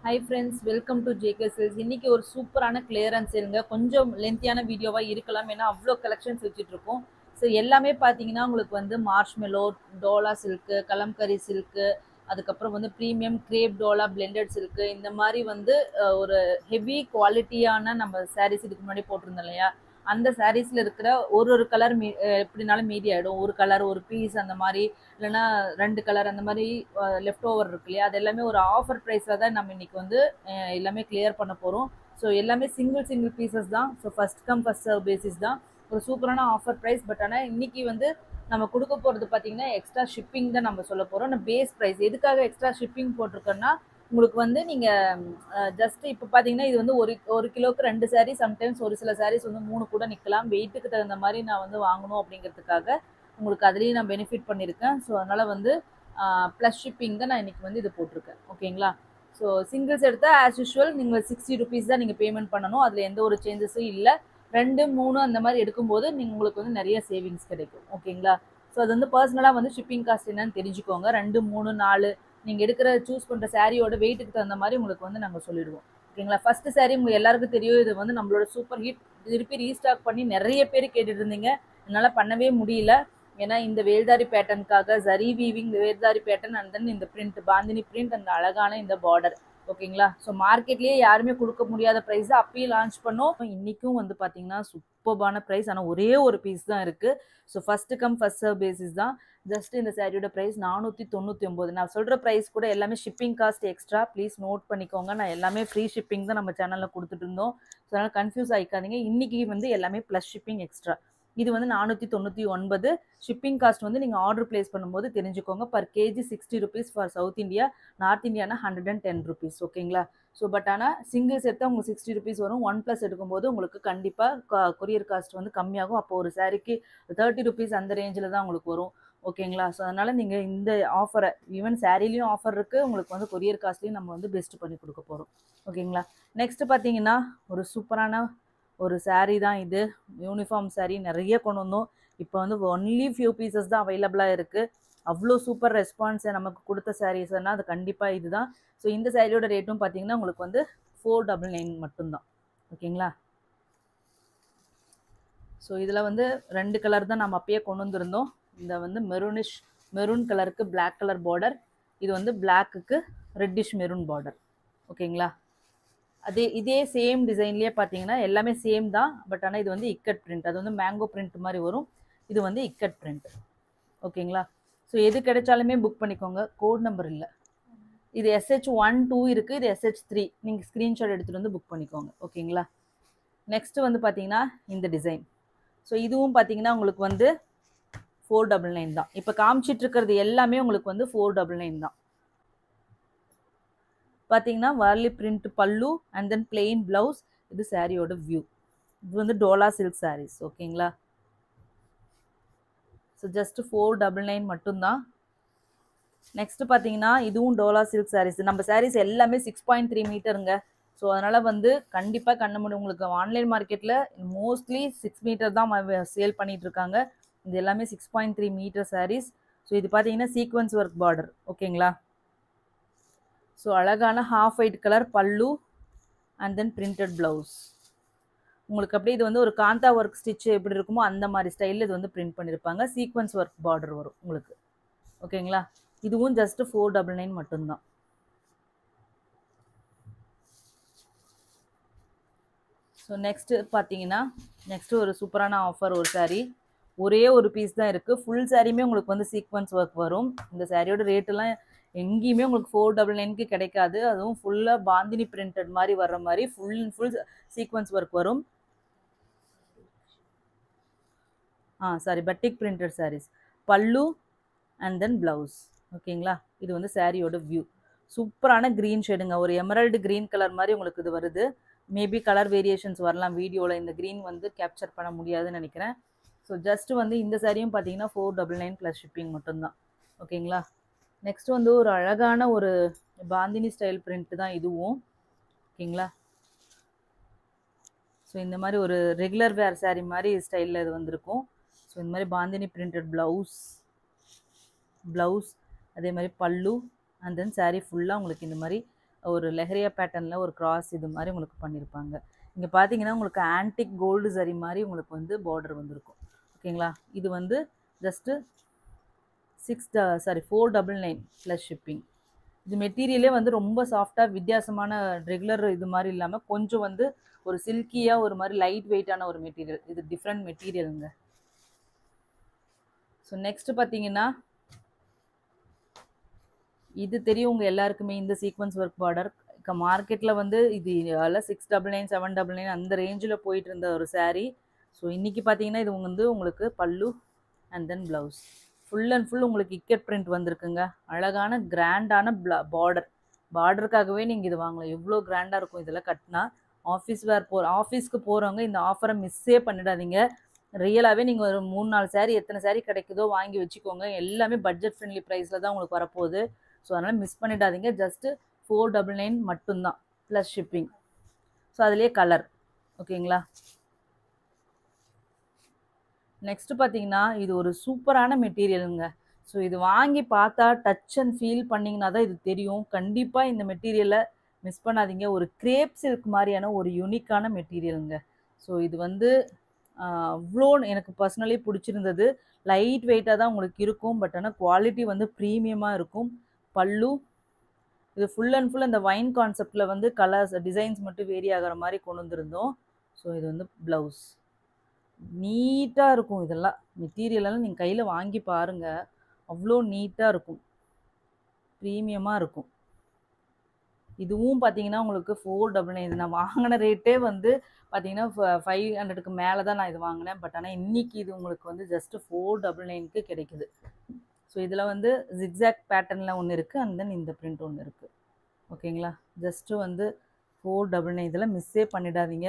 Hi friends, welcome to JK sales. இன்னைக்கு ஒரு சூப்பரான கிளியரன்ஸ் சேலுங்க. கொஞ்சம் லென்த்தியான வீடியோவா இருக்கலாம், ஏன்னா அவ்வளோ கலெக்ஷன்ஸ் வச்சுட்டு இருக்கோம். ஸோ எல்லாமே பார்த்தீங்கன்னா உங்களுக்கு வந்து marshmallow, Dola silk, Kalamkari silk, அதுக்கப்புறம் வந்து premium crepe Dola blended silk, இந்த மாதிரி வந்து ஒரு ஹெவி குவாலிட்டியான நம்ம சாரீஸ் இதுக்கு முன்னாடி போட்டிருந்தோம் இல்லையா, அந்த சாரீஸ்ல இருக்கிற ஒரு கலர் எப்படினாலும் மீதி ஆயிடும். ஒரு கலர் ஒரு பீஸ் அந்த மாதிரி, இல்லைன்னா 2 கலர் அந்த மாதிரி லெஃப்ட் ஓவர் இருக்கு இல்லையா, அது எல்லாமே ஒரு ஆஃபர் ப்ரைஸில் தான் நம்ம இன்னைக்கு வந்து எல்லாமே கிளியர் பண்ண போகிறோம். ஸோ எல்லாமே சிங்கிள் சிங்கிள் பீசஸ் தான். So first come first serve basis தான். ஒரு சூப்பரான ஆஃபர் ப்ரைஸ். பட் ஆனால் இன்னைக்கு வந்து நம்ம கொடுக்க போகிறது பார்த்தீங்கன்னா எக்ஸ்ட்ரா ஷிப்பிங் தான் நம்ம சொல்ல போகிறோம். நம்ம பேஸ் ப்ரைஸ் எதுக்காக எக்ஸ்ட்ரா ஷிப்பிங் போட்டிருக்கோன்னா, உங்களுக்கு வந்து நீங்கள் ஜஸ்ட் இப்போ பார்த்தீங்கன்னா இது வந்து ஒரு கிலோவுக்கு 2 சாரீ, சம்டைம்ஸ் ஒரு சில சாரீஸ் வந்து 3 கூட நிற்கலாம். வெயிட்டுக்கு தகுந்த மாதிரி நான் வந்து வாங்கணும் அப்படிங்கிறதுக்காக உங்களுக்கு அதுலேயும் நான் பெனிஃபிட் பண்ணியிருக்கேன். ஸோ அதனால் வந்து ப்ளஸ் ஷிப்பிங் தான் நான் இன்றைக்கி வந்து இது போட்டிருக்கேன். ஓகேங்களா? ஸோ சிங்கிள்ஸ் எடுத்தால் ஆஸ் யூஷுவல் நீங்கள் 60 ருபீஸ் தான் நீங்கள் பேமெண்ட் பண்ணணும். அதில் எந்த ஒரு சேஞ்சஸும் இல்லை. 2, 3 அந்த மாதிரி எடுக்கும்போது உங்களுக்கு வந்து நிறைய சேவிங்ஸ் கிடைக்கும். ஓகேங்களா? ஸோ அது வந்து பர்சனலாக வந்து ஷிப்பிங் காஸ்ட் என்னன்னு தெரிஞ்சுக்கோங்க. 2, 3, 4 நீங்கள் எடுக்கிற சூஸ் பண்ணுற சாரியோட வெயிட்டுக்கு தகுந்த மாதிரி உங்களுக்கு வந்து நாங்கள் சொல்லிடுவோம். ஓகேங்களா? ஃபர்ஸ்ட் சாரி உங்களுக்கு எல்லாருக்கும் தெரியும், இது வந்து நம்மளோட சூப்பர் ஹிட். திருப்பி ரீஸ்டாக் பண்ணி நிறைய பேர் கேட்டுட்டு இருந்தீங்க. என்னால் பண்ணவே முடியல. ஏன்னா இந்த வேல்தாரி பேட்டர்னுக்காக ஜரி வீவிங் வேல்தாரி பேட்டர்ன் அண்ட் தென் இந்த பிரிண்ட் பாந்தினி பிரிண்ட், அந்த அழகான இந்த பார்டர். ஓகேங்களா? ஸோ மார்க்கெட்லேயே யாருமே கொடுக்க முடியாத ப்ரைஸ் அப்பயும் லான்ச் பண்ணோம். இன்றைக்கும் வந்து பார்த்தீங்கன்னா சூப்பர்பான ப்ரைஸ். ஆனால் ஒரே ஒரு பீஸ் தான் இருக்குது. So first come first serve basis தான். ஜஸ்ட் இந்த சாரியோட ப்ரைஸ் 499. நான் சொல்கிற ப்ரைஸ் கூட எல்லாமே shipping cost extra. Please note பண்ணிக்கோங்க. நான் எல்லாமே ஃப்ரீ ஷிப்பிங் தான் நம்ம சேனலில் கொடுத்துட்டு இருந்தோம். ஸோ அதனால் கன்ஃபியூஸ் ஆகிக்காதீங்க. இன்றைக்கி வந்து எல்லாமே ப்ளஸ் ஷிப்பிங் எக்ஸ்ட்ரா. இது வந்து 499. ஷிப்பிங் காஸ்ட் வந்து நீங்கள் ஆர்டர் பிளேஸ் பண்ணும்போது தெரிஞ்சுக்கோங்க. Per KG 60 rupees for south India, north Indiana 110 rupees. ஓகேங்களா? ஸோ பட் ஆனால் சிங்கிள்ஸ் எடுத்தால் உங்களுக்கு 60 ருபீஸ் வரும். 1+ எடுக்கும்போது உங்களுக்கு கண்டிப்பாக கொரியர் காஸ்ட் வந்து கம்மியாகும். அப்போ ஒரு சாரிக்கு 30 ருபீஸ் அந்த ரேஞ்சில் தான் உங்களுக்கு வரும். ஓகேங்களா? ஸோ அதனால் நீங்கள் இந்த ஆஃபரை, ஈவன் சாரிலையும் ஆஃபர் இருக்குது, உங்களுக்கு வந்து கொரியர் காஸ்ட்லையும் நம்ம வந்து பெஸ்ட் பண்ணி கொடுக்க போகிறோம். ஓகேங்களா? நெக்ஸ்ட் பார்த்தீங்கன்னா ஒரு சூப்பரான ஒரு சாரீ தான் இது. யூனிஃபார்ம் சாரீ நிறைய கொண்டு வந்தோம். இப்போ வந்து ஒன்லி ஃபியூ பீசஸ் தான் அவைலபிளாக இருக்குது. அவ்வளோ சூப்பர் ரெஸ்பான்ஸை நமக்கு கொடுத்த சாரீஸ்னால் அது கண்டிப்பாக இதுதான். ஸோ இந்த சாரியோட ரேட்டும் பார்த்தீங்கன்னா உங்களுக்கு வந்து 499 மட்டும்தான். ஓகேங்களா? ஸோ இதில் வந்து 2 கலர் தான் நம்ம அப்பயே கொண்டு வந்திருந்தோம். இந்த வந்து மெரூன் கலருக்கு பிளாக் கலர் பார்டர், இது வந்து பிளாக்குக்கு ரெட்டிஷ் மெரூன் பார்டர். ஓகேங்களா? இதே சேம் டிசைன்லேயே பார்த்தீங்கன்னா எல்லாமே சேம் தான். பட் ஆனால் இது வந்து இக்கட் பிரிண்ட், அது வந்து மேங்கோ பிரிண்ட் மாதிரி வரும். இது வந்து இக்கட் பிரிண்ட். ஓகேங்களா? ஸோ எது கிடைச்சாலுமே புக் பண்ணிக்கோங்க. கோட் நம்பர் இல்லை, இது SH1, 2 இருக்குது, இது SH3. நீங்கள் ஸ்க்ரீன்ஷாட் எடுத்துகிட்டு வந்து புக் பண்ணிக்கோங்க. ஓகேங்களா? நெக்ஸ்ட்டு வந்து பார்த்தீங்கன்னா இந்த டிசைன். ஸோ இதுவும் பார்த்தீங்கன்னா உங்களுக்கு வந்து 499 தான். இப்போ காமிச்சிட்டு இருக்கிறது எல்லாமே உங்களுக்கு வந்து 499 தான். பார்த்தீங்கன்னா வார்லி பிரிண்ட் பல்லு அண்ட் தென் பிளெயின் பிளவுஸ். இது சாரியோட வியூ. இது வந்து டோலா சில்க் சாரீஸ். ஓகேங்களா? ஸோ ஜஸ்ட் 499 மட்டும்தான். நெக்ஸ்ட் பார்த்தீங்கன்னா இதுவும் டோலா சில்க் சாரீஸ். நம்ம சாரீஸ் எல்லாமே 6.3 மீட்டருங்க. ஸோ அதனால் வந்து கண்டிப்பாக கண்ண முடியும். உங்களுக்கு ஆன்லைன் மார்க்கெட்டில் மோஸ்ட்லி 6 மீட்டர் தான் சேல் பண்ணிட்டு இருக்காங்க. இது எல்லாமே 6.3 மீட்டர் சாரீஸ். ஸோ இது பார்த்தீங்கன்னா சீக்வன்ஸ் ஒர்க் பார்டர். ஓகேங்களா? ஸோ அழகான ஹாஃப் ஒயிட் கலர் பல்லு அண்ட் தென் பிரிண்டட் பிளவுஸ். உங்களுக்கு அப்படியே இது வந்து ஒரு காந்தா ஒர்க் ஸ்டிச் எப்படி இருக்குமோ அந்த மாதிரி ஸ்டைலில் இது வந்து பிரிண்ட் பண்ணியிருப்பாங்க. சீக்வன்ஸ் ஒர்க் பார்டர் வரும் உங்களுக்கு. ஓகேங்களா? இதுவும் ஜஸ்ட் 499 மட்டும்தான். ஸோ நெக்ஸ்ட்டு பார்த்தீங்கன்னா நெக்ஸ்ட்டு ஒரு சூப்பரான ஆஃபர். ஒரு சாரீ ஒரே ஒரு பீஸ் தான் இருக்குது. ஃபுல் சாரியுமே உங்களுக்கு வந்து சீக்வன்ஸ் ஒர்க் வரும். இந்த சாரியோட ரேட்டெல்லாம் எங்கேயுமே உங்களுக்கு 499க்கு கிடைக்காது. அதுவும் ஃபுல்லாக பாந்தினி பிரிண்டட் மாதிரி வர்ற மாதிரி ஃபுல் சீக்வன்ஸ் ஒர்க் வரும். Sari, batik printed saris. பல்லு அண்ட் தென் பிளவுஸ். ஓகேங்களா? இது வந்து சாரியோட வியூ. சூப்பரான க்ரீன் ஷேடுங்க. ஒரு எமரல்டு க்ரீன் கலர் மாதிரி உங்களுக்கு இது வருது. மேபி கலர் வேரியேஷன்ஸ் வரலாம் வீடியோவில். இந்த க்ரீன் வந்து கேப்சர் பண்ண முடியாதுன்னு நினைக்கிறேன். ஸோ ஜஸ்ட் வந்து இந்த சாரியும் பார்த்தீங்கன்னா 499 ப்ளஸ் ஷிப்பிங் மட்டும்தான். ஓகேங்களா? நெக்ஸ்ட் வந்து ஒரு அழகான ஒரு பாந்தினி ஸ்டைல் பிரிண்ட் தான் இதுவும். ஓகேங்களா? ஸோ இந்த மாதிரி ஒரு ரெகுலர் வேர் சாரீ மாதிரி ஸ்டைலில் இது வந்திருக்கும். ஸோ இந்த மாதிரி பாந்தினி பிரிண்டட் ப்ளவுஸ், அதே மாதிரி பல்லு அண்ட் தென் சாரீ ஃபுல்லாக உங்களுக்கு இந்த மாதிரி ஒரு லெஹரியா பேட்டர்னில் ஒரு கிராஸ் இது மாதிரி உங்களுக்கு பண்ணியிருப்பாங்க. இங்கே பார்த்தீங்கன்னா உங்களுக்கு ஆன்டிக் கோல்டு சரி மாதிரி உங்களுக்கு வந்து பார்டர் வந்திருக்கும். ஓகேங்களா? இது வந்து ஜஸ்ட்டு 499 ப்ளஸ் ஷிப்பிங். இது மெட்டீரியலே வந்து ரொம்ப சாஃப்டாக வித்தியாசமான ரெகுலர் இது மாதிரி இல்லாமல் கொஞ்சம் வந்து ஒரு சில்கியாக ஒரு மாதிரி லைட் வெயிட்டான ஒரு மெட்டீரியல். இது டிஃப்ரெண்ட் மெட்டீரியலுங்க. ஸோ நெக்ஸ்ட் பார்த்தீங்கன்னா இது தெரியும் உங்கள் எல்லாருக்குமே, இந்த சீக்வன்ஸ் ஒர்க் பார்டர் மார்க்கெட்டில் வந்து இது எல்லாம் 699 799 அந்த ரேஞ்சில் போயிட்டு இருந்த ஒரு saree. ஸோ இன்றைக்கி பார்த்தீங்கன்னா இது வந்து உங்களுக்கு பல்லு and then blouse full and full உங்களுக்கு இக்கட் பிரிண்ட் வந்திருக்குங்க. அழகான கிராண்டான பார்டருக்காகவே நீங்கள் இது வாங்கலாம். எவ்வளோ கிராண்டாக இருக்கும் இதெல்லாம் கட்டினா. ஆஃபீஸ்க்கு போகிறவங்க இந்த ஆஃபரை மிஸ்ஸே பண்ணிடாதீங்க. ரியலாகவே நீங்கள் ஒரு 3-4 saree எத்தனை saree கிடைக்குதோ வாங்கி வச்சுக்கோங்க. எல்லாமே பட்ஜெட் ஃப்ரெண்ட்லி ப்ரைஸில் தான் உங்களுக்கு வரப்போகுது. ஸோ அதனால் மிஸ் பண்ணிடாதீங்க. ஜஸ்ட்டு 499 மட்டும்தான் ப்ளஸ் ஷிப்பிங். ஸோ அதுலேயே கலர். ஓகேங்களா? நெக்ஸ்ட் பார்த்தீங்கன்னா இது ஒரு சூப்பரான மெட்டீரியலுங்க. ஸோ இது வாங்கி பார்த்தா டச் அண்ட் ஃபீல் பண்ணிங்கன்னா தான் இது தெரியும். கண்டிப்பாக இந்த மெட்டீரியலை மிஸ் பண்ணாதீங்க. ஒரு கிரேப் சில்க் மாதிரியான ஒரு யூனிக்கான மெட்டீரியலுங்க. ஸோ இது வந்து அவ்வளோ எனக்கு பர்சனலி பிடிச்சிருந்தது. லைட் வெயிட்டாக தான் உங்களுக்கு இருக்கும். பட் ஆனால் குவாலிட்டி வந்து ப்ரீமியமாக இருக்கும். பல்லு இது ஃபுல் அண்ட் ஃபுல் அந்த வைன் கான்செப்டில் வந்து கலர்ஸ் டிசைன்ஸ் மட்டும் வேரி ஆகிற மாதிரி கொண்டு வந்திருந்தோம். ஸோ இது வந்து ப்ளவுஸ் நீட்டாக இருக்கும். இதெல்லாம் மெட்டீரியலெல்லாம் நீங்கள் கையில் வாங்கி பாருங்கள். அவ்வளோ நீட்டாக இருக்கும், ப்ரீமியமாக இருக்கும். இதுவும் பார்த்தீங்கன்னா உங்களுக்கு 499. நான் வாங்கின ரேட்டே வந்து பார்த்தீங்கன்னா 500க்கு மேலே தான் நான் இது வாங்கினேன். பட் ஆனால் இன்றைக்கி இது உங்களுக்கு வந்து ஜஸ்ட்டு 499க்கு கிடைக்குது. ஸோ இதில் வந்து ஜிக்ஸாக் பேட்டர்னில் ஒன்று இருக்குது அண்ட் தென் இந்த பிரிண்ட் ஒன்று இருக்குது. ஓகேங்களா? ஜஸ்ட்டு வந்து 499. இதெல்லாம் மிஸ்ஸே பண்ணிடாதீங்க.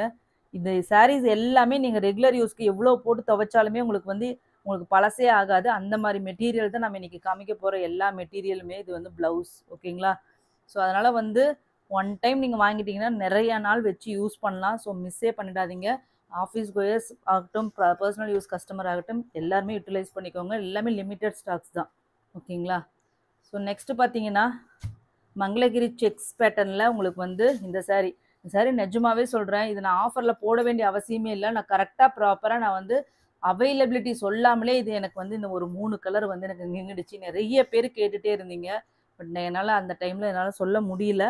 இந்த சாரீஸ் எல்லாமே நீங்கள் ரெகுலர் யூஸ்க்கு எவ்வளோ போட்டு துவைச்சாலுமே உங்களுக்கு பழசே ஆகாது. அந்த மாதிரி மெட்டீரியல் தான் நம்ம இன்றைக்கி காமிக்க போகிற எல்லா மெட்டீரியலுமே. இது வந்து ப்ளவுஸ். ஓகேங்களா? ஸோ அதனால் வந்து ஒன் டைம் நீங்கள் வாங்கிட்டீங்கன்னா நிறையா நாள் வச்சு யூஸ் பண்ணலாம். ஸோ மிஸ்ஸே பண்ணிடாதீங்க. ஆஃபீஸ் கோயர்ஸ் ஆகட்டும், பர்சனல் யூஸ் கஸ்டமர் ஆகட்டும், எல்லாருமே யூட்டிலைஸ் பண்ணிக்கோங்க. எல்லாமே லிமிட்டட் ஸ்டாக்ஸ் தான். ஓகேங்களா? ஸோ நெக்ஸ்ட்டு பார்த்தீங்கன்னா மங்களகிரி செக்ஸ் பேட்டர்னில் உங்களுக்கு வந்து இந்த சாரீ நிஜமாவே சொல்கிறேன், இது நான் ஆஃபரில் போட வேண்டிய அவசியமே இல்லை. நான் கரெக்டாக ப்ராப்பராக நான் வந்து அவைலபிலிட்டி சொல்லாமலே இது எனக்கு வந்து இந்த ஒரு 3 கலர் வந்து எனக்கு நின்றுடுச்சு. நிறைய பேர் கேட்டுகிட்டே இருந்தீங்க. பட் என்னால் அந்த டைமில் என்னால் சொல்ல முடியல.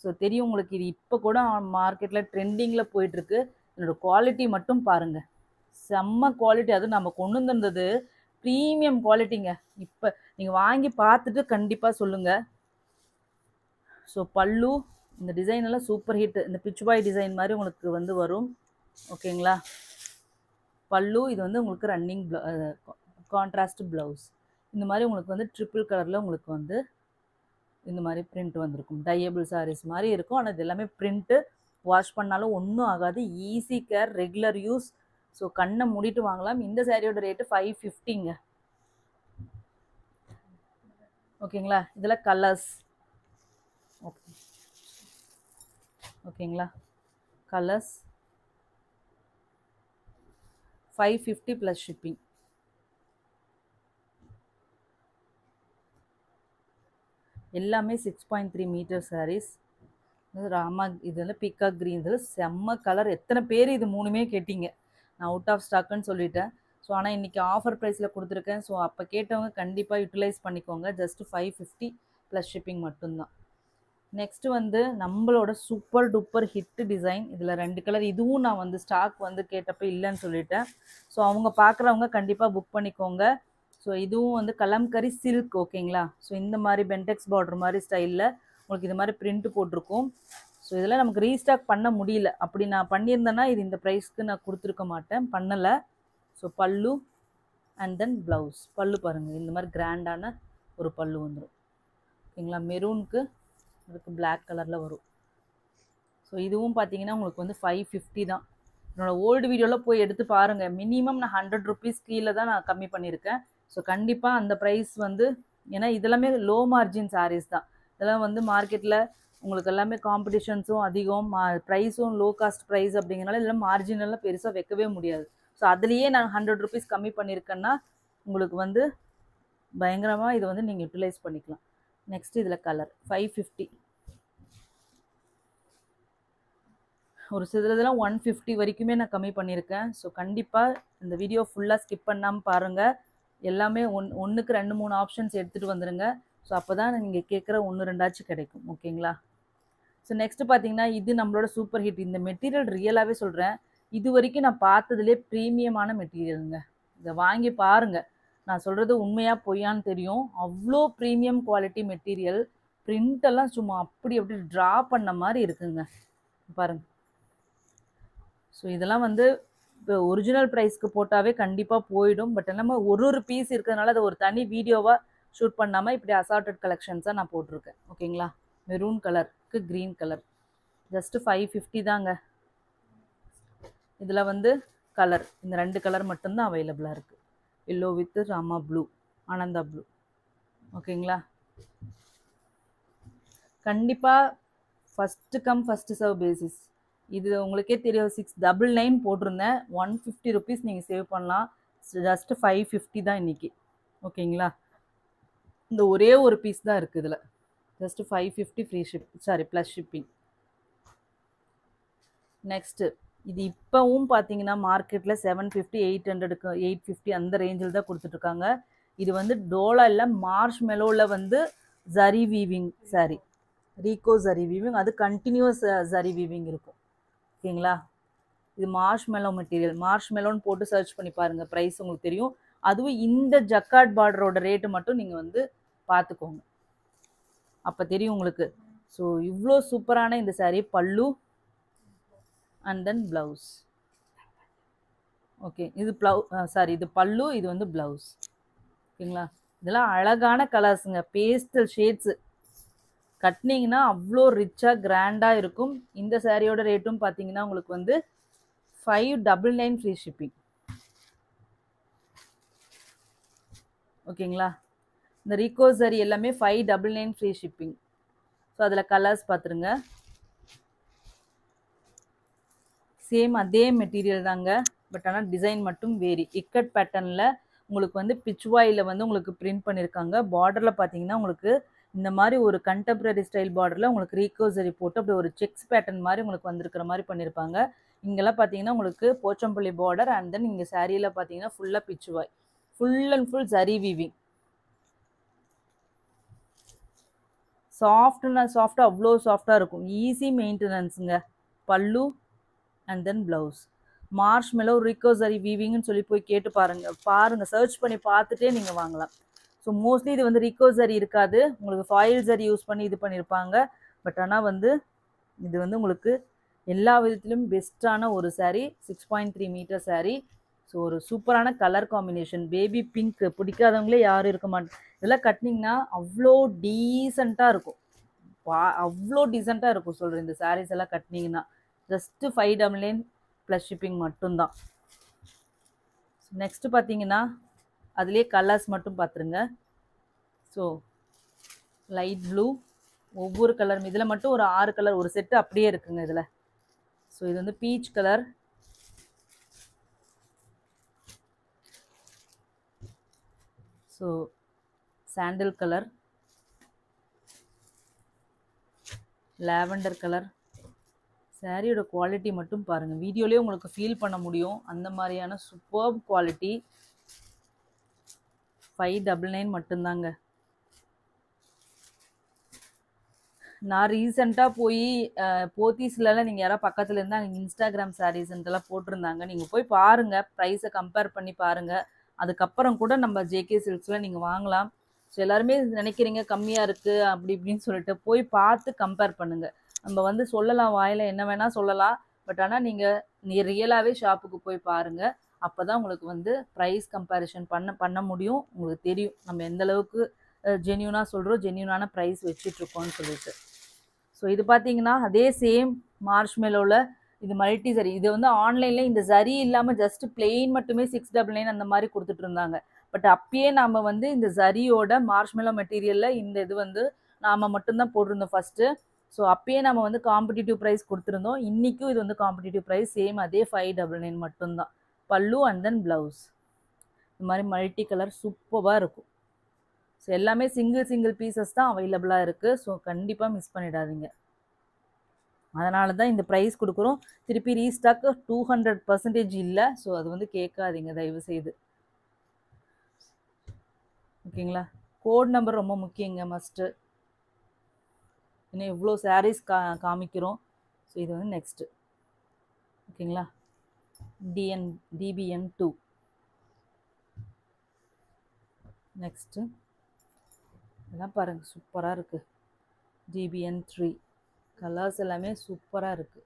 ஸோ தெரியும் உங்களுக்கு, இது இப்போ கூட மார்க்கெட்டில் ட்ரெண்டிங்கில் போயிட்டுருக்கு. என்னோடய குவாலிட்டி மட்டும் பாருங்கள், செம்ம குவாலிட்டி. அதுவும் நம்ம கொண்டு வந்திருந்தது ப்ரீமியம் குவாலிட்டிங்க. இப்போ நீங்கள் வாங்கி பார்த்துட்டு கண்டிப்பாக சொல்லுங்கள். ஸோ பல்லு இந்த டிசைன் எல்லாம் சூப்பர் ஹிட். இந்த பிச்சுபாய் டிசைன் மாதிரி உங்களுக்கு வந்து வரும். ஓகேங்களா? பல்லு இது வந்து உங்களுக்கு ரன்னிங் கான்ட்ராஸ்ட் ப்ளவுஸ். இந்த மாதிரி உங்களுக்கு வந்து ட்ரிபிள் கலரில் உங்களுக்கு வந்து இந்த மாதிரி பிரிண்ட் வந்திருக்கும். டையபிள் சாரீஸ் மாதிரி இருக்கும். ஆனால் இது எல்லாமே பிரிண்ட்டு. வாஷ் பண்ணாலும் ஒன்றும் ஆகாது. Easy care, regular use. So கண்ணை மூடிட்டு வாங்கலாம். இந்த சாரியோட ரேட்டு 550ங்க. ஓகேங்களா? இதில் கலர்ஸ். ஓகேங்களா? Colours 550 plus shipping. எல்லாமே 6.3 மீட்டர் சாரீஸ். ராமா இதில் பீகாக் க்ரீன். இதில் செம்ம கலர். எத்தனை பேர் இது 3மே கேட்டிங்க. நான் அவுட் ஆஃப் ஸ்டாக்குன்னு சொல்லிட்டேன். ஸோ ஆனால் இன்றைக்கி ஆஃபர் ப்ரைஸில் கொடுத்துருக்கேன். ஸோ அப்போ கேட்டவங்க கண்டிப்பாக யூட்டிலைஸ் பண்ணிக்கோங்க. ஜஸ்ட்டு 550 ப்ளஸ் ஷிப்பிங் மட்டும்தான். நெக்ஸ்ட்டு வந்து நம்மளோட சூப்பர் டூப்பர் ஹிட்டு டிசைன். இதில் 2 கலர். இதுவும் நான் வந்து ஸ்டாக் வந்து கேட்டப்போ இல்லைன்னு சொல்லிட்டேன். ஸோ அவங்க பார்க்குறவங்க கண்டிப்பாக புக் பண்ணிக்கோங்க. ஸோ இதுவும் வந்து கலம்கரி சில்க். ஓகேங்களா? ஸோ இந்த மாதிரி பென்டெக்ஸ் பார்டர் மாதிரி ஸ்டைலில் உங்களுக்கு இது மாதிரி பிரிண்ட் போட்டிருக்கும். ஸோ இதெல்லாம் நமக்கு ரீஸ்டாக் பண்ண முடியல. அப்படி நான் பண்ணியிருந்தேன்னா இது இந்த ப்ரைஸ்க்கு நான் கொடுத்துருக்க மாட்டேன், பண்ணலை. ஸோ பல்லு அண்ட் தென் ப்ளவுஸ். பல்லு பாருங்கள், இந்த மாதிரி கிராண்டான ஒரு பல்லு வந்துடும். ஓகேங்களா? மெரூனுக்கு அதுக்கு பிளாக் கலரில் வரும். ஸோ இதுவும் பார்த்தீங்கன்னா உங்களுக்கு வந்து 550 தான். என்னோடய ஓல்டு வீடியோவில் போய் எடுத்து பாருங்கள். மினிமம் நான் 100 rupees கீழே தான் நான் கம்மி பண்ணியிருக்கேன். ஸோ கண்டிப்பாக அந்த ப்ரைஸ் வந்து, ஏன்னா இதெல்லாமே லோ மார்ஜின் சாரீஸ் தான். இதெல்லாம் வந்து மார்க்கெட்டில் உங்களுக்கு எல்லாமே காம்படிஷன்ஸும் அதிகம், ப்ரைஸும் லோ காஸ்ட் ப்ரைஸ் அப்படிங்கிறனால இதெல்லாம் மார்ஜினெல்லாம் பெருசாக வைக்கவே முடியாது. ஸோ அதுலேயே நான் 100 rupees கம்மி பண்ணியிருக்கேன்னா உங்களுக்கு வந்து பயங்கரமாக இதை வந்து நீங்கள் யூட்டிலைஸ் பண்ணிக்கலாம். நெக்ஸ்ட் இதில் கலர் 550. ஒரு சிலதெல்லாம் 150 வரைக்குமே நான் கம்மி பண்ணியிருக்கேன். ஸோ கண்டிப்பாக இந்த வீடியோ ஃபுல்லாக ஸ்கிப் பண்ணாமல் பாருங்கள். எல்லாமே ஒன்றுக்கு 2-3 ஆப்ஷன்ஸ் எடுத்துகிட்டு வந்துடுங்க. ஸோ அப்போ தான் நீங்கள் கேட்குற 1-2ஆச்சும் கிடைக்கும். ஓகேங்களா? ஸோ நெக்ஸ்ட்டு பார்த்தீங்கன்னா இது நம்மளோட சூப்பர் ஹிட். இந்த மெட்டீரியல் ரியலாகவே சொல்கிறேன், இது வரைக்கும் நான் பார்த்ததுலேயே ப்ரீமியமான மெட்டீரியலுங்க. இதை வாங்கி பாருங்கள். நான் சொல்கிறது உண்மையாக பொய்யான்னு தெரியும். அவ்வளோ ப்ரீமியம் குவாலிட்டி மெட்டீரியல். பிரிண்டெல்லாம் சும்மா அப்படி ட்ரா பண்ண மாதிரி இருக்குங்க. பாருங்கள். ஸோ இதெல்லாம் வந்து இப்போ ஒரிஜினல் ப்ரைஸ்க்கு போட்டாவே கண்டிப்பாக போயிடும். பட் நம்ம ஒரு பீஸ் இருக்கிறதுனால அதை ஒரு தனி வீடியோவாக ஷூட் பண்ணாமல் இப்படி அசார்ட்டட் கலெக்ஷன்ஸாக நான் போட்டிருக்கேன். ஓகேங்களா? மெரூன் கலருக்கு க்ரீன் கலர் ஜஸ்ட்டு 550 தாங்க. இதில் வந்து கலர் இந்த 2 கலர் மட்டும்தான் அவைலபிளாக இருக்குது. Yellow with Rama blue, Ananda blue. ஓகேங்களா? கண்டிப்பாக first come first serve basis. இது உங்களுக்கே தெரியும். 699 போட்டிருந்தேன். 150 ருபீஸ் நீங்கள் சேவ் பண்ணலாம். ஜஸ்ட்டு 550 தான் இன்றைக்கி. ஓகேங்களா? இந்த ஒரே ஒரு பீஸ் தான் இருக்குது இதில். Just 550 free plus shipping. Next இது இப்போவும் பார்த்தீங்கன்னா மார்க்கெட்டில் 750, 800க்கு 850 அந்த ரேஞ்சில் தான் கொடுத்துட்ருக்காங்க. இது வந்து டோலா இல்லை, மார்ஷ் மெலோவில் வந்து zari weaving sorry, Rico zari weaving. அது கண்டினியூஸ் ஜரி வீவிங் இருக்கும். ஓகேங்களா? இது மார்ஷ் மெலோ மெட்டீரியல். மார்ஷ் மெலோன்னு போட்டு சர்ச் பண்ணி பாருங்கள், ப்ரைஸ் உங்களுக்கு தெரியும். அதுவும் இந்த ஜக்கார்ட் பார்டரோட ரேட்டு மட்டும் நீங்கள் வந்து பார்த்துக்கோங்க, அப்போ தெரியும் உங்களுக்கு. ஸோ இவ்வளோ சூப்பரான இந்த சாரீ. பல்லு அண்ட் தென் ப்ளவுஸ். ஓகே, இது இது பல்லு, இது வந்து ப்ளவுஸ். ஓகேங்களா? இதெல்லாம் அழகான கலர்ஸுங்க, பேஸ்டல் ஷேட்ஸு. கட்டினீங்கன்னா அவ்வளோ ரிச்சாக கிராண்டாக இருக்கும். இந்த சாரியோட ரேட்டும் பார்த்தீங்கன்னா உங்களுக்கு வந்து 599 ஃப்ரீ ஷிப்பிங். ஓகேங்களா? இந்த ரீகோ சாரி எல்லாமே 599 ஃப்ரீ ஷிப்பிங். ஸோ அதில் கலர்ஸ் பார்த்துருங்க. சேம் அதே மெட்டீரியல் தாங்க, பட் ஆனால் டிசைன் மட்டும் வேரி. இக்கட் பேட்டர்னில் உங்களுக்கு வந்து பிச்வாயில் வந்து உங்களுக்கு பிரிண்ட் பண்ணியிருக்காங்க. பார்டரில் பார்த்தீங்கன்னா உங்களுக்கு இந்த மாதிரி ஒரு கண்டெம்பரரி ஸ்டைல் பார்டரில் உங்களுக்கு ரீகோ சரி போட்டு அப்படி ஒரு செக்ஸ் பேட்டர்ன் மாதிரி உங்களுக்கு வந்திருக்கிற மாதிரி பண்ணியிருப்பாங்க. இங்கெல்லாம் பார்த்தீங்கன்னா உங்களுக்கு போச்சம்பள்ளி பார்டர் அண்ட் தென் இங்கே சாரியில் பார்த்தீங்கன்னா ஃபுல்லாக பிச்சுவாய், ஃபுல் அண்ட் ஃபுல் சரி வீவிங். சாஃப்டாக அவ்வளோ சாஃப்டாக இருக்கும். ஈஸி மெயின்டெனன்ஸுங்க. பல்லு and then blouse. Marsh mellow Rico சரி வீவிங்னு சொல்லி போய் கேட்டு பாருங்கள், சர்ச் பண்ணி பார்த்துட்டே நீங்கள் வாங்கலாம். ஸோ மோஸ்ட்லி இது வந்து ரீகோ சரி இருக்காது, உங்களுக்கு ஃபாயில் சரி யூஸ் பண்ணி இது பண்ணியிருப்பாங்க. பட் ஆனால் வந்து இது வந்து உங்களுக்கு எல்லா விதத்திலும் பெஸ்ட்டான ஒரு சாரீ. 6.3 மீட்டர் சாரீ. ஸோ ஒரு சூப்பரான கலர் காம்பினேஷன். பேபி பிங்க் பிடிக்காதவங்களே யாரும் இருக்க மாட்டாங்க. இதெல்லாம் கட்டினீங்கன்னா அவ்வளோ டீசெண்டாக இருக்கும். அவ்வளோ டீசெண்டாக இருக்கும் சொல்கிறேன் இந்த சாரீஸ் எல்லாம் கட்டினீங்கன்னா. ஜஸ்ட்டு 599 ப்ளஸ் ஷிப்பிங் மட்டும்தான். நெக்ஸ்ட்டு பார்த்தீங்கன்னா அதுலேயே கலர்ஸ் மட்டும் பார்த்துருங்க. ஸோ லைட் ப்ளூ, ஒவ்வொரு கலரும் இதில் மட்டும் ஒரு 6 கலர் ஒரு செட்டு அப்படியே இருக்குங்க இதில். ஸோ இது வந்து பீச் கலர், ஸோ சாண்டில் கலர், லாவெண்டர் கலர். சாரியோட குவாலிட்டி மட்டும் பாருங்கள், வீடியோலேயே உங்களுக்கு ஃபீல் பண்ண முடியும் அந்த மாதிரியான சூப்பர்ப் குவாலிட்டி. 599 மட்டும்தாங்க. நான் ரீசெண்டாக போய் போத்தீஸ்லலாம் நீங்கள் யாராவது பக்கத்தில் இருந்தால் அங்கே இன்ஸ்டாகிராம் சாரீஸ்ன்ட்டுலாம் போட்டிருந்தாங்க. நீங்கள் போய் பாருங்கள், ப்ரைஸை கம்பேர் பண்ணி பாருங்கள். அதுக்கப்புறம் கூட நம்ம ஜேகே சில்க்ஸில் நீங்கள் வாங்கலாம். ஸோ எல்லாருமே நினைக்கிறீங்க கம்மியாக இருக்குது அப்படி இப்படின்னு சொல்லிட்டு போய் பார்த்து கம்பேர் பண்ணுங்கள். நம்ம வந்து சொல்லலாம், வாயில் என்ன வேணால் சொல்லலாம். பட் ஆனால் நீங்கள் ரியலாகவே ஷாப்புக்கு போய் பாருங்கள். அப்போ தான் உங்களுக்கு வந்து ப்ரைஸ் கம்பேரிஷன் பண்ண முடியும். உங்களுக்கு தெரியும் நம்ம எந்தளவுக்கு ஜென்யூனாக சொல்கிறோம், ஜென்யூனான ப்ரைஸ் வச்சிட்ருக்கோன்னு சொல்லிட்டு. ஸோ இது பார்த்தீங்கன்னா அதே சேம் மார்ஷ் மெலோவில் இது மல்டி சரி. இது வந்து ஆன்லைனில் இந்த சரி இல்லாமல் ஜஸ்ட்டு பிளெயின் மட்டுமே 699 அந்த மாதிரி கொடுத்துட்டு இருந்தாங்க. பட் அப்பயே நாம் வந்து இந்த சரியோட மார்ஷ் மெலோ மெட்டீரியலில் இந்த இது வந்து நாம் மட்டும்தான் போட்டிருந்தோம் ஃபஸ்ட்டு. ஸோ அப்பயே நம்ம வந்து காம்படிட்டிவ் ப்ரைஸ் கொடுத்துருந்தோம். இன்றைக்கும் இது வந்து காம்படிட்டிவ் ப்ரைஸ் சேம் அதே 599 மட்டும்தான். பல்லு அண்ட் தென் ப்ளவுஸ் இந்த மாதிரி மல்டி கலர் சூப்பராக இருக்கும். ஸோ எல்லாமே சிங்கிள் பீசஸ் தான் அவைலபிளாக இருக்குது. ஸோ கண்டிப்பாக மிஸ் பண்ணிடாதீங்க. அதனால தான் இந்த ப்ரைஸ் கொடுக்குறோம். திருப்பி ரீஸ்டாக்கு 200% இல்லை. ஸோ அது வந்து கேட்காதீங்க தயவு செய்து. ஓகேங்களா? கோட் நம்பர் ரொம்ப முக்கியங்க, மஸ்ட்டு. இன்னும் இவ்வளோ சாரீஸ் காமிக்கிறோம். ஸோ இது வந்து நெக்ஸ்ட்டு. ஓகேங்களா? DBN2 next. இதெல்லாம் பாருங்கள், சூப்பராக இருக்குது. DBN3 கலர்ஸ் எல்லாமே சூப்பராக இருக்குது.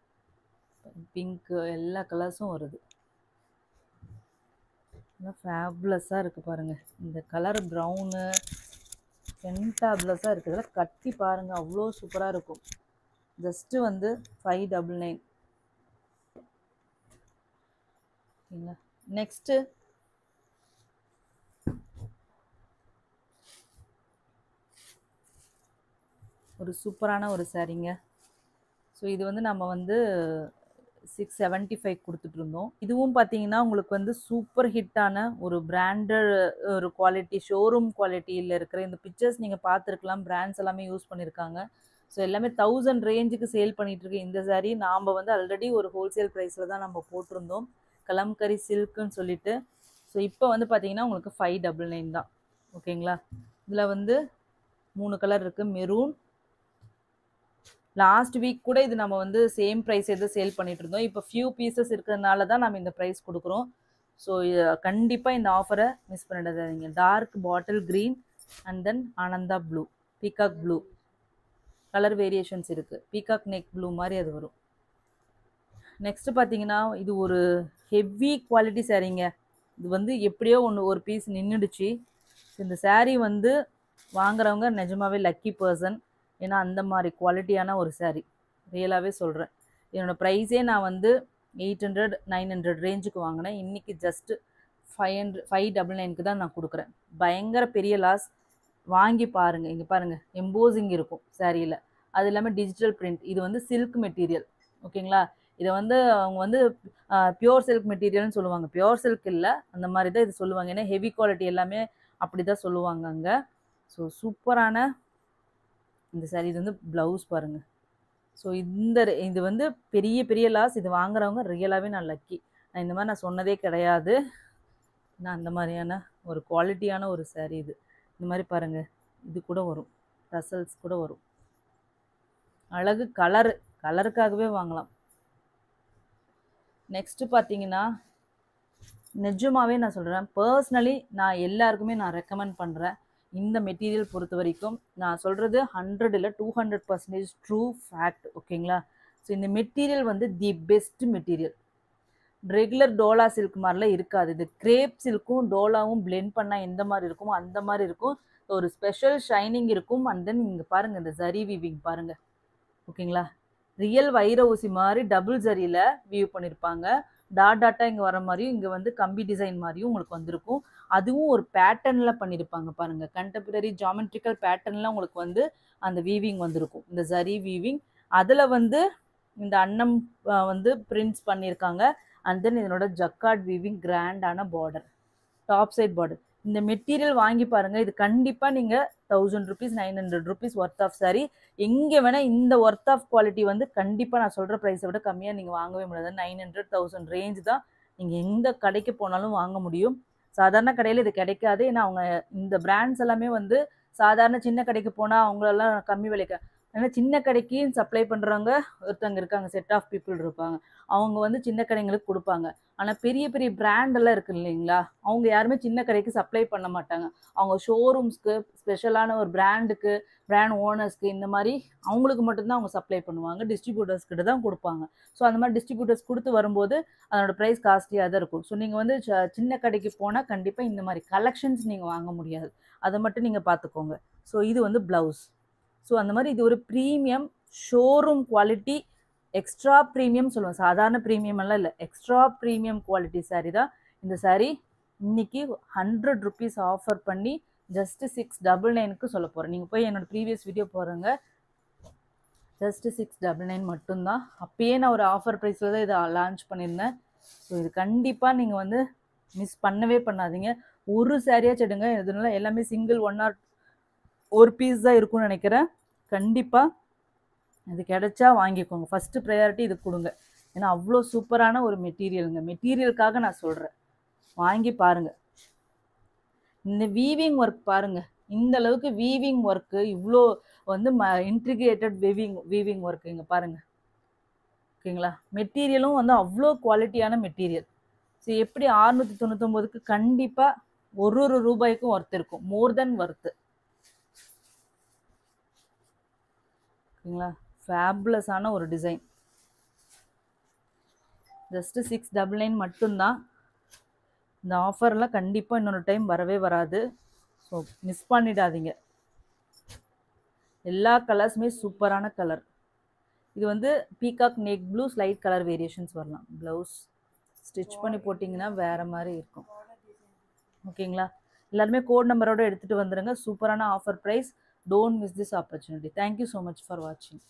பிங்க்கு எல்லா கலர்ஸும் வருது. ஃபேப்லஸாக இருக்குது பாருங்கள். இந்த கலர் ப்ரௌனு ஃபென்டாப்லஸாக இருக்குது. இதெல்லாம் கட்டி பாருங்கள், அவ்வளோ சூப்பராக இருக்கும். ஜஸ்ட்டு வந்து 599. ஓகேங்களா? நெக்ஸ்ட்டு ஒரு சூப்பரான ஒரு சாரீங்க. ஸோ இது வந்து நம்ம வந்து 675 கொடுத்துட்ருந்தோம். இதுவும் பார்த்தீங்கன்னா உங்களுக்கு வந்து சூப்பர் ஹிட்டான ஒரு பிராண்டட் ஒரு குவாலிட்டி, ஷோரூம் குவாலிட்டியில் இருக்கிற இந்த பிக்சர்ஸ் நீங்கள் பார்த்துருக்கலாம். பிராண்ட்ஸ் எல்லாமே யூஸ் பண்ணியிருக்காங்க. ஸோ எல்லாமே 1000 ரேஞ்சுக்கு சேல் பண்ணிகிட்ருக்கு. இந்த சாரீ நாம் வந்து ஆல்ரெடி ஒரு ஹோல்சேல் ப்ரைஸில் தான் நம்ம போட்டிருந்தோம், கலம்கரி சில்க்குன்னு சொல்லிட்டு. ஸோ இப்போ வந்து பார்த்தீங்கன்னா உங்களுக்கு 599 தான். ஓகேங்களா? இதில் வந்து 3 கலர் இருக்குது. மெரூன், லாஸ்ட் வீக் கூட இது நம்ம வந்து சேம் ப்ரைஸ் எது சேல் பண்ணிட்டு இருந்தோம். இப்போ ஃபியூ பீசஸ் இருக்கிறதுனால தான் நம்ம இந்த ப்ரைஸ் கொடுக்குறோம். ஸோ கண்டிப்பாக இந்த ஆஃபரை மிஸ் பண்ணிடாதீங்க. Dark bottle green and then Ananda blue, peacock blue colour variations இருக்குது. பீகாக் நெக் ப்ளூ மாதிரி அது வரும். நெக்ஸ்ட்டு பார்த்தீங்கன்னா இது ஒரு ஹெவி குவாலிட்டி சாரீங்க. இது வந்து எப்படியோ ஒரு பீஸ் நின்றுடுச்சு. இந்த சாரீ வந்து வாங்குறவங்க நிஜமாவே லக்கி பர்சன். ஏன்னா அந்த மாதிரி குவாலிட்டியான ஒரு சாரீ, ரியலாகவே சொல்கிறேன். என்னோடய ப்ரைஸே நான் வந்து 800 900 ரேஞ்சுக்கு வாங்கினேன். இன்றைக்கி ஜஸ்ட்டு 599க்கு தான் நான் கொடுக்குறேன். பயங்கர பெரிய லாஸ். வாங்கி பாருங்கள். இங்கே பாருங்கள், எம்போசிங் இருக்கும் சாரியில். அது இல்லாமல் டிஜிட்டல் பிரிண்ட். இது வந்து சில்க் மெட்டீரியல். ஓகேங்களா? இதை வந்து அவங்க வந்து பியோர் சில்க் மெட்டீரியல்னு சொல்லுவாங்க. பியோர் சில்க் இல்லை, அந்த மாதிரி தான் இது சொல்லுவாங்க. ஏன்னா ஹெவி குவாலிட்டி எல்லாமே அப்படி தான் சொல்லுவாங்க அங்கே. ஸோ சூப்பரான இந்த சாரீ. இது வந்து ப்ளவுஸ் பாருங்கள். ஸோ இது வந்து பெரிய பெரிய லாஸ். இது வாங்குறவங்க ரியலாகவே நான் லக்கி. நான் இந்த மாதிரி நான் சொன்னதே கிடையாது. நான் அந்த மாதிரியான ஒரு குவாலிட்டியான ஒரு சாரீ இது. இந்த மாதிரி பாருங்கள், இது கூட வரும், டசல்ஸ் கூட வரும். அழகு கலருக்காகவே வாங்கலாம். நெக்ஸ்ட்டு பார்த்தீங்கன்னா நிஜமாகவே நான் சொல்கிறேன், பர்சனலி நான் எல்லாருக்குமே நான் ரெக்கமெண்ட் பண்ணுறேன். இந்த மெட்டீரியல் பொறுத்த வரைக்கும் நான் சொல்கிறது 100 இல்லை 200% ட்ரூ ஃபேக்ட். ஓகேங்களா? ஸோ இந்த மெட்டீரியல் வந்து the best material. Regular Dola silk மாதிரிலாம் இருக்காது. இது கிரேப் சில்க்கும் டோலாவும் பிளெண்ட் பண்ணால் எந்த மாதிரி இருக்குமோ அந்த மாதிரி இருக்கும். ஒரு ஸ்பெஷல் ஷைனிங் இருக்கும். அண்ட் தென் இங்கே பாருங்கள், இந்த ஜரி வீவிங் பாருங்கள். ஓகேங்களா? ரியல் வைர ஊசி மாதிரி டபுள் ஜரியில் வீவ் பண்ணியிருப்பாங்க. டாட்டா இங்கே வர மாதிரியும், இங்கே வந்து கம்பி டிசைன் மாதிரியும் உங்களுக்கு வந்திருக்கும். அதுவும் ஒரு பேட்டர்னில் பண்ணியிருப்பாங்க பாருங்கள். கண்டெம்பரரி ஜாமெட்ரிக்கல் பேட்டர்னில் உங்களுக்கு வந்து அந்த வீவிங் வந்திருக்கும், இந்த ஜரி வீவிங். அதில் வந்து இந்த அன்னம் வந்து பிரிண்ட்ஸ் பண்ணியிருக்காங்க. அண்ட் தென் இதனோட ஜக்கார்ட் வீவிங், கிராண்டான பார்டர், டாப் சைட் பார்டர். இந்த மெட்டீரியல் வாங்கி பாருங்கள். இது கண்டிப்பாக நீங்கள் 1000 rupees 900 rupees worth of sari. எங்கே வேணால் இந்த ஒர்த் ஆஃப் குவாலிட்டி வந்து கண்டிப்பாக நான் சொல்கிற ப்ரைஸை விட கம்மியாக நீங்கள் வாங்கவே முடியாது. 900 1000 ரேஞ்ச் தான் நீங்கள் எந்த கடைக்கு போனாலும் வாங்க முடியும். சாதாரண கடையில் இது கிடைக்காது. ஏன்னா அவங்க இந்த பிராண்ட்ஸ் எல்லாமே வந்து சாதாரண சின்ன கடைக்கு போனால் அவங்களெல்லாம் கம்மி விலைக்கு, ஏன்னா சின்ன கடைக்கு சப்ளை பண்ணுறவங்க ஒருத்தவங்க இருக்காங்க, செட் ஆஃப் பீப்புள் இருப்பாங்க. அவங்க வந்து சின்ன கடைங்களுக்கு கொடுப்பாங்க. ஆனால் பெரிய பெரிய பிராண்டெல்லாம் இருக்குது இல்லைங்களா, அவங்க யாருமே சின்ன கடைக்கு சப்ளை பண்ண மாட்டாங்க. அவங்க ஷோரூம்ஸ்க்கு, ஸ்பெஷலான ஒரு பிராண்டுக்கு, பிராண்ட் ஓனர்ஸ்க்கு, இந்த மாதிரி அவங்களுக்கு மட்டும்தான் அவங்க சப்ளை பண்ணுவாங்க. டிஸ்ட்ரிபியூட்டர்ஸ்கிட்ட தான் கொடுப்பாங்க. ஸோ அந்த மாதிரி டிஸ்ட்ரிபியூட்டர்ஸ் கொடுத்து வரும்போது அதனோட ப்ரைஸ் காஸ்ட்லியாக தான் இருக்கும். ஸோ நீங்கள் வந்து சின்ன கடைக்கு போனால் கண்டிப்பாக இந்த மாதிரி கலெக்ஷன்ஸ் நீங்கள் வாங்க முடியாது. அதை மட்டும் நீங்கள் பார்த்துக்கோங்க. ஸோ இது வந்து ப்ளவுஸ். ஸோ அந்த மாதிரி இது ஒரு premium showroom quality, extra premium சொல்லுவேன். சாதாரண ப்ரீமியம் எல்லாம் இல்லை, எக்ஸ்ட்ரா ப்ரீமியம் குவாலிட்டி சாரீ தான் இந்த சாரீ. இன்றைக்கி 100 rupees ஆஃபர் பண்ணி ஜஸ்ட்டு 699க்கு சொல்ல போகிறேன். நீங்கள் போய் என்னோடய ப்ரீவியஸ் வீடியோ போகிறேங்க, ஜஸ்ட்டு 699 மட்டும்தான். அப்பயே நான் ஒரு ஆஃபர் ப்ரைஸில் தான் இதை லான்ச் பண்ணியிருந்தேன். ஸோ இது கண்டிப்பாக நீங்கள் வந்து மிஸ் பண்ணவே பண்ணாதீங்க. ஒரு சாரியாக செடுங்க. இதனால எல்லாமே சிங்கிள் 1 or 1 பீஸ் தான் இருக்கும்னு நினைக்கிறேன். கண்டிப்பாக இது கிடைச்சா வாங்கிக்கோங்க. ஃபஸ்ட்டு ப்ரையாரிட்டி இது கொடுங்க. ஏன்னா அவ்வளோ சூப்பரான ஒரு மெட்டீரியலுங்க. மெட்டீரியலுக்காக நான் சொல்கிறேன், வாங்கி பாருங்கள். இந்த வீவிங் ஒர்க் பாருங்கள், இந்த அளவுக்கு வீவிங் ஒர்க்கு, இவ்வளோ வந்து இன்ட்ரிகேட்டட் வீவிங் ஒர்க்கு இங்கே பாருங்கள். ஓகேங்களா? மெட்டீரியலும் வந்து அவ்வளோ குவாலிட்டியான மெட்டீரியல். ஸோ எப்படி 699க்கு கண்டிப்பாக ஒரு ரூபாய்க்கும் ஒர்த் இருக்கும், மோர் தென் ஒர்த்து. ஓகேங்களா? ஃபேபுலஸான ஒரு டிசைன். ஜஸ்ட்டு 699 மட்டும்தான். இந்த ஆஃபர்லாம் கண்டிப்பாக இன்னொரு டைம் வரவே வராது. ஸோ மிஸ் பண்ணிடாதீங்க. எல்லா கலர்ஸுமே சூப்பரான கலர். இது வந்து peacock neck blue slight colour variations வரலாம். ப்ளவுஸ் ஸ்டிச் பண்ணி போட்டிங்கன்னா வேறு மாதிரி இருக்கும். ஓகேங்களா? எல்லாருமே கோட் நம்பரோடு எடுத்துகிட்டு வந்துடுங்க. சூப்பரான offer price. Don't miss this opportunity. Thank you so much for வாட்சிங்.